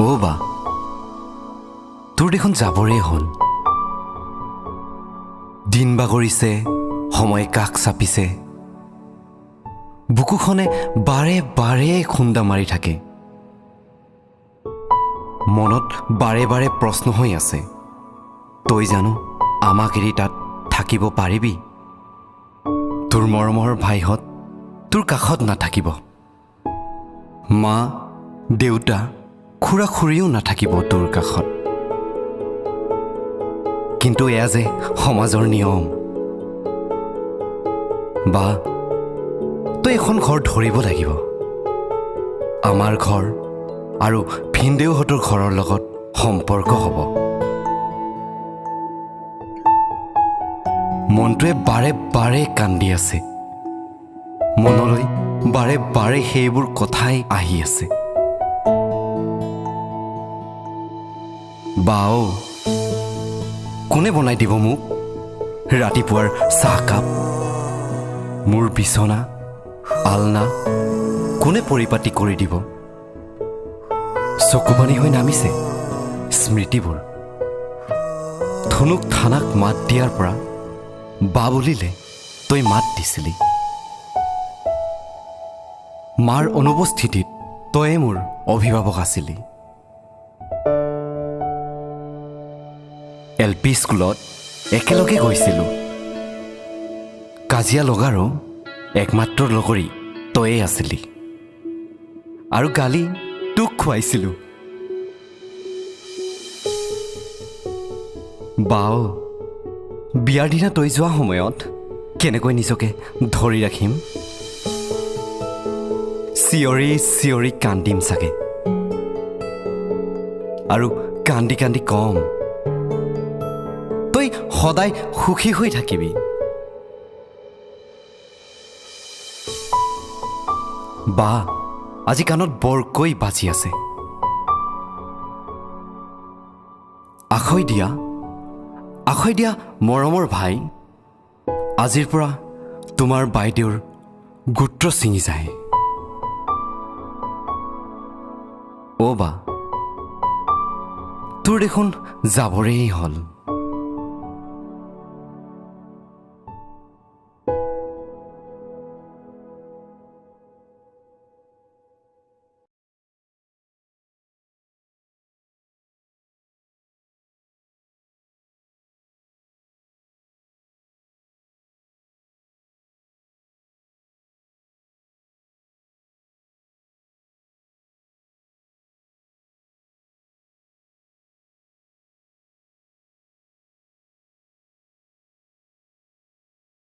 অ' বা তোৰ দেখোন যাবৰেই হ'ল। দিন বাগৰিছে, সময় কাষ চাপিছে, বুকুখনে বাৰে বাৰে খুন্দা মাৰি থাকে। মনত বাৰে বাৰে প্ৰশ্ন হৈ আছে, তই জানো আমাক এৰি তাত থাকিব পাৰিবি? তোৰ মৰমৰ ভাইহঁত তোৰ কাষত নাথাকিব, মা দেউতা খুৰা খুৰীও নাথাকিব তোৰ কাষত। কিন্তু এয়া যে সমাজৰ নিয়ম। বা তই এখন ঘৰ ধৰিব লাগিব। আমাৰ ঘৰ আৰু ভিনদেউহঁতৰ ঘৰৰ লগত সম্পৰ্ক হ'ব। মনটোৱে বাৰে বাৰে কান্দি আছে, মনলৈ বাৰে বাৰে সেইবোৰ কথাই আহি আছে। বাও কোনে বনাই দিব মোক ৰাতিপুৱাৰ চাহকাপ? মোৰ বিচনা আলনা কোনে পৰিপাটি কৰি দিব? চকুপানী হৈ নামিছে স্মৃতিবোৰ। ধনুক থানাক মাত দিয়াৰ পৰা বা বুলিলে তই মাত দিছিলি। মাৰ অনুপস্থিতিত তয়ে মোৰ অভিভাৱক আছিলি। LP স্কুলত একেলগে গৈছিলোঁ। কাজিয়া লগাৰো একমাত্ৰ লগৰী তয়ে আছিলি, আৰু গালি তোক খুৱাইছিলোঁ। বাও বিয়াৰ দিনা তই যোৱা সময়ত কেনেকৈ নিজকে ধৰি ৰাখিম? চিঞৰি চিঞৰি কান্দিম চাগে, আৰু কান্দি কান্দি কম, তই সদায় সুখী হৈ থাকিবি। বা আজি কাণত বৰকৈ বাজি আছে। আখৈ দিয়া মৰমৰ ভাই, আজিৰ পৰা তোমাৰ বাইদেউৰ গোত্ৰ ছিঙি যায়। অ' বা তোৰ দেখোন যাবৰেই হ'ল।